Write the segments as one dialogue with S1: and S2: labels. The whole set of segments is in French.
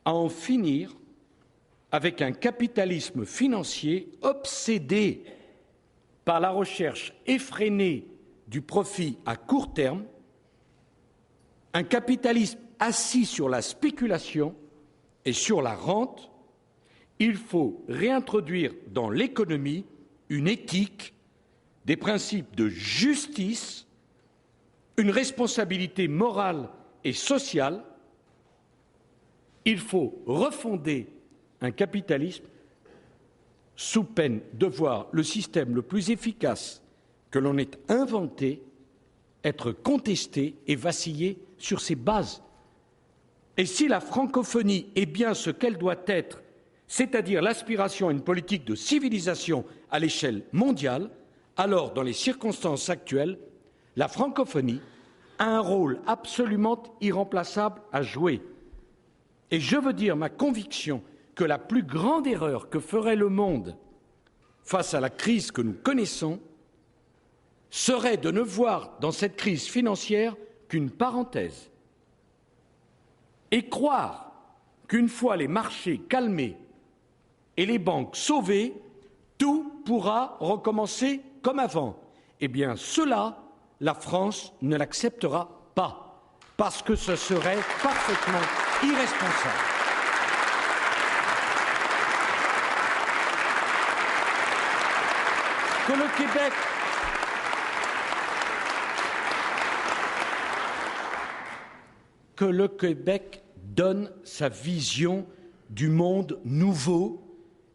S1: à en finir avec un capitalisme financier obsédé par la recherche effrénée du profit à court terme, un capitalisme assis sur la spéculation et sur la rente. Il faut réintroduire dans l'économie une éthique, des principes de justice, une responsabilité morale et sociale. Il faut refonder un capitalisme sous peine de voir le système le plus efficace que l'on ait inventé être contesté et vaciller sur ses bases. Et si la francophonie est bien ce qu'elle doit être, c'est-à-dire l'aspiration à une politique de civilisation à l'échelle mondiale, alors, dans les circonstances actuelles, la francophonie a un rôle absolument irremplaçable à jouer. Et je veux dire ma conviction que la plus grande erreur que ferait le monde face à la crise que nous connaissons serait de ne voir dans cette crise financière qu'une parenthèse et croire qu'une fois les marchés calmés et les banques sauvées, tout pourra recommencer comme avant. Eh bien, cela, la France ne l'acceptera pas, parce que ce serait parfaitement irresponsable. Que le Québec donne sa vision du monde nouveau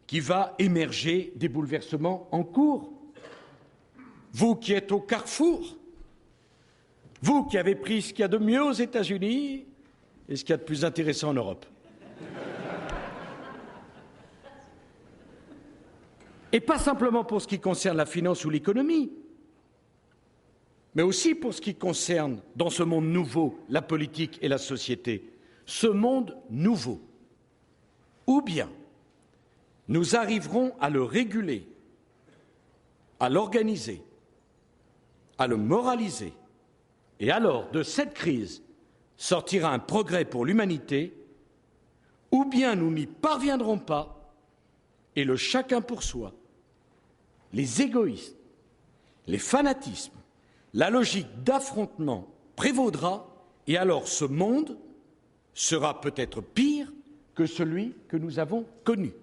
S1: qui va émerger des bouleversements en cours. Vous qui êtes au carrefour, vous qui avez pris ce qu'il y a de mieux aux États-Unis et ce qu'il y a de plus intéressant en Europe. Et pas simplement pour ce qui concerne la finance ou l'économie, mais aussi pour ce qui concerne, dans ce monde nouveau, la politique et la société. Ce monde nouveau, ou bien nous arriverons à le réguler, à l'organiser, à le moraliser, et alors de cette crise sortira un progrès pour l'humanité, ou bien nous n'y parviendrons pas, et le chacun pour soi, les égoïsmes, les fanatismes, la logique d'affrontement prévaudra, et alors ce monde sera peut-être pire que celui que nous avons connu.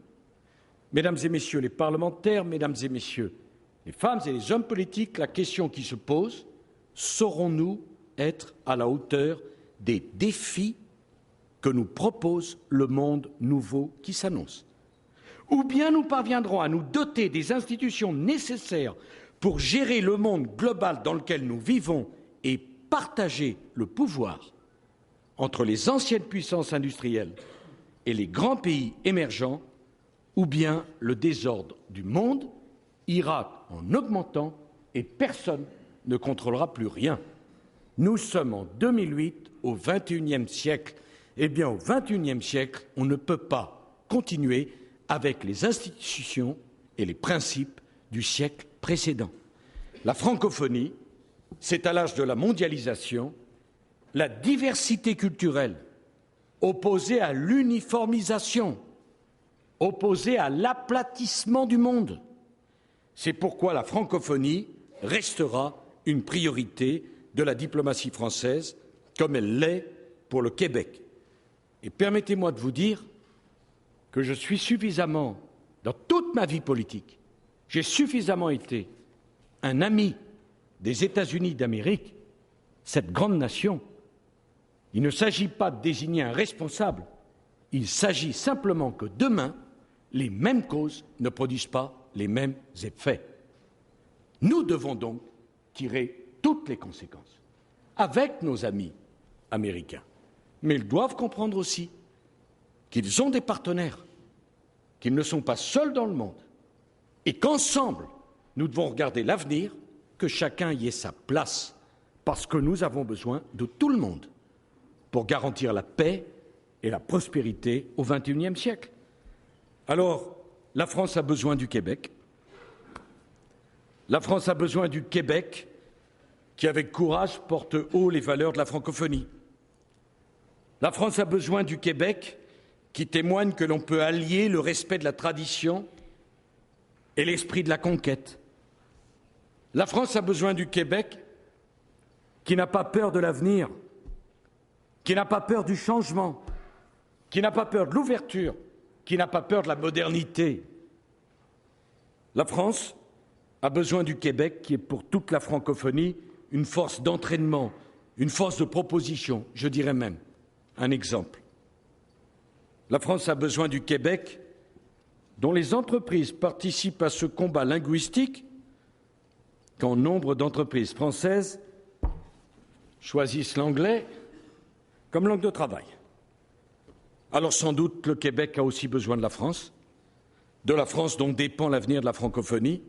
S1: Mesdames et messieurs les parlementaires, mesdames et messieurs les femmes et les hommes politiques, la question qui se pose, saurons-nous être à la hauteur des défis que nous propose le monde nouveau qui s'annonce? Ou bien nous parviendrons à nous doter des institutions nécessaires pour gérer le monde global dans lequel nous vivons et partager le pouvoir entre les anciennes puissances industrielles et les grands pays émergents, ou bien le désordre du monde ira en augmentant et personne ne contrôlera plus rien. Nous sommes en 2008, au XXIe siècle. Eh bien, au XXIe siècle, on ne peut pas continuer avec les institutions et les principes du siècle précédent. La francophonie, c'est à l'âge de la mondialisation, la diversité culturelle opposée à l'uniformisation, opposée à l'aplatissement du monde. C'est pourquoi la francophonie restera une priorité de la diplomatie française, comme elle l'est pour le Québec. Et permettez-moi de vous dire que je suis suffisamment, dans toute ma vie politique, j'ai suffisamment été un ami des États-Unis d'Amérique, cette grande nation. Il ne s'agit pas de désigner un responsable, il s'agit simplement que demain, les mêmes causes ne produisent pas les mêmes effets. Nous devons donc tirer toutes les conséquences avec nos amis américains. Mais ils doivent comprendre aussi qu'ils ont des partenaires, qu'ils ne sont pas seuls dans le monde et qu'ensemble, nous devons regarder l'avenir, que chacun y ait sa place, parce que nous avons besoin de tout le monde pour garantir la paix et la prospérité au XXIe siècle. Alors, la France a besoin du Québec. La France a besoin du Québec qui, avec courage, porte haut les valeurs de la francophonie. La France a besoin du Québec qui témoignent que l'on peut allier le respect de la tradition et l'esprit de la conquête. La France a besoin du Québec qui n'a pas peur de l'avenir, qui n'a pas peur du changement, qui n'a pas peur de l'ouverture, qui n'a pas peur de la modernité. La France a besoin du Québec qui est pour toute la francophonie une force d'entraînement, une force de proposition, je dirais même un exemple. La France a besoin du Québec dont les entreprises participent à ce combat linguistique quand nombre d'entreprises françaises choisissent l'anglais comme langue de travail. Alors sans doute le Québec a aussi besoin de la France dont dépend l'avenir de la francophonie,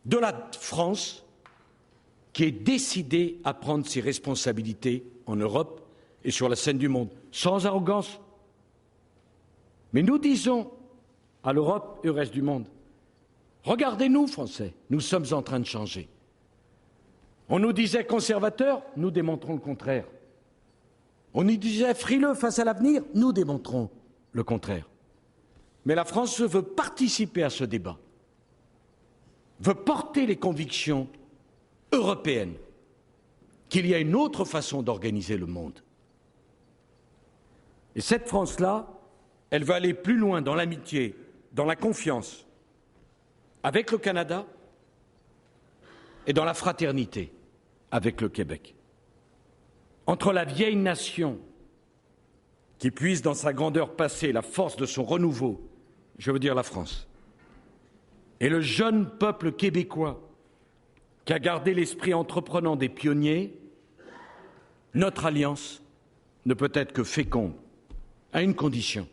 S1: de la France qui est décidée à prendre ses responsabilités en Europe et sur la scène du monde, sans arrogance. Mais nous disons à l'Europe et au reste du monde, regardez-nous, Français, nous sommes en train de changer. On nous disait conservateurs, nous démontrons le contraire. On nous disait frileux face à l'avenir, nous démontrons le contraire. Mais la France veut participer à ce débat, veut porter les convictions européennes, qu'il y a une autre façon d'organiser le monde. Et cette France-là, elle va aller plus loin dans l'amitié, dans la confiance, avec le Canada et dans la fraternité avec le Québec. Entre la vieille nation qui puise dans sa grandeur passée la force de son renouveau, je veux dire la France, et le jeune peuple québécois qui a gardé l'esprit entreprenant des pionniers, notre alliance ne peut être que féconde, à une condition,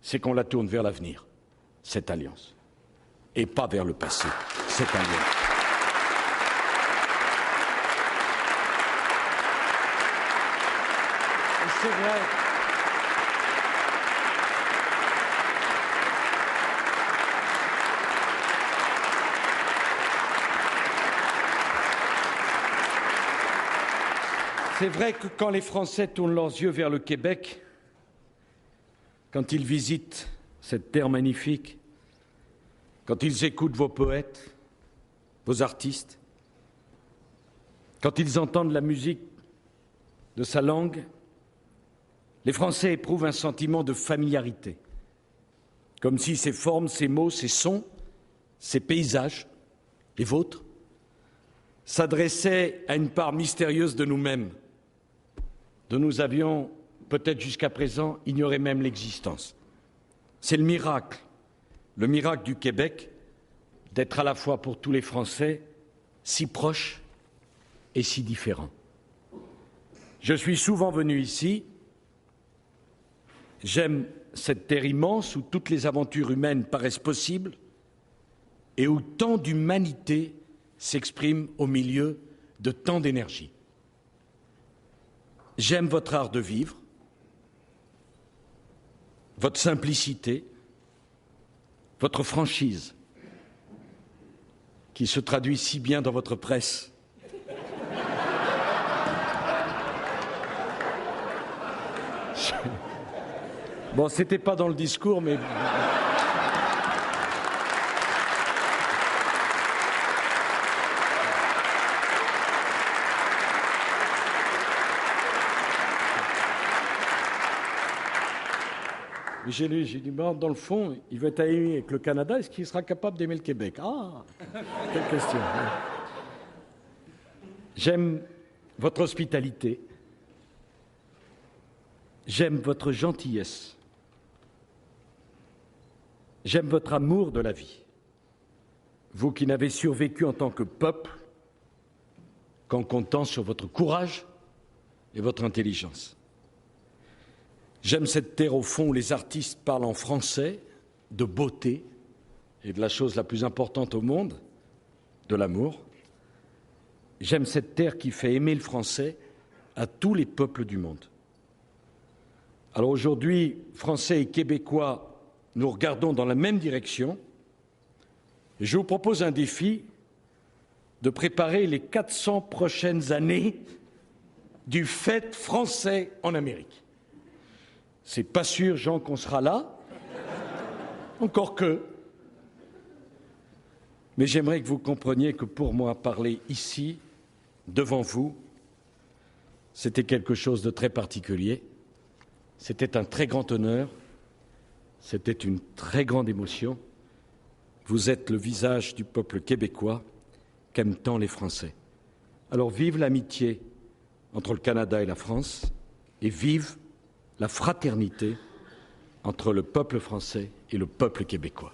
S1: c'est qu'on la tourne vers l'avenir, cette alliance, et pas vers le passé, cette alliance. Et c'est vrai. C'est vrai que quand les Français tournent leurs yeux vers le Québec, quand ils visitent cette terre magnifique, quand ils écoutent vos poètes, vos artistes, quand ils entendent la musique de sa langue, les Français éprouvent un sentiment de familiarité, comme si ces formes, ces mots, ces sons, ces paysages, les vôtres, s'adressaient à une part mystérieuse de nous-mêmes, dont nous avions peut-être jusqu'à présent ignoré même l'existence. C'est le miracle du Québec, d'être à la fois pour tous les Français si proches et si différents. Je suis souvent venu ici, j'aime cette terre immense où toutes les aventures humaines paraissent possibles et où tant d'humanité s'exprime au milieu de tant d'énergie. J'aime votre art de vivre, votre simplicité, votre franchise, qui se traduit si bien dans votre presse. Bon, c'était pas dans le discours, mais... J'ai dit, bon, dans le fond, il veut être ami avec le Canada, est-ce qu'il sera capable d'aimer le Québec? Ah, quelle question. J'aime votre hospitalité, j'aime votre gentillesse, j'aime votre amour de la vie, vous qui n'avez survécu en tant que peuple qu'en comptant sur votre courage et votre intelligence. J'aime cette terre au fond où les artistes parlent en français, de beauté et de la chose la plus importante au monde, de l'amour. J'aime cette terre qui fait aimer le français à tous les peuples du monde. Alors aujourd'hui, Français et Québécois, nous regardons dans la même direction et je vous propose un défi de préparer les 400 prochaines années du fait français en Amérique. C'est pas sûr, Jean, qu'on sera là. Encore que. Mais j'aimerais que vous compreniez que pour moi, parler ici, devant vous, c'était quelque chose de très particulier. C'était un très grand honneur. C'était une très grande émotion. Vous êtes le visage du peuple québécois qu'aiment tant les Français. Alors vive l'amitié entre le Canada et la France et vive la fraternité entre le peuple français et le peuple québécois.